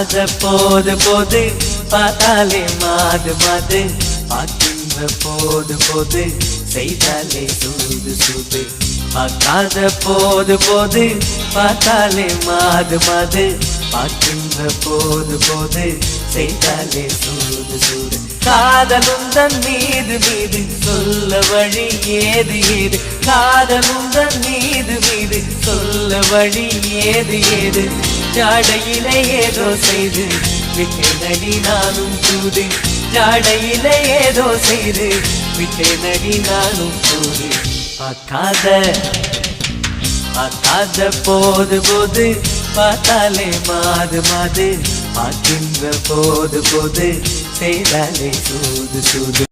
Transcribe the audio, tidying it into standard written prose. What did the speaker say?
பார்க்காத போது போது பார்த்தாலே மாது மாது பார்க்கின்ற போது போது செய்தாலே சூது சூது பார்க்காத போது போது பார்த்தாலே மாது மாது பார்க்கின்ற போது போது செய்தாலே சூது சூது காதலும் தன் மீது மீது சொல்ல வழி ஏது ஏது காதலும் தன் மீது மீது சொல்ல வழி ஏது ஏது ஜாடையிலே ஏதோ செய்து விட்டேனடி நானும் தூது ஜாடையிலே ஏதோ செய்து விட்டேனடி நானும் தூது பார்க்காத போது போது பார்த்தாலே மாது மாது பார்க்கின்ற போது போது செய்தாலே சூது சூது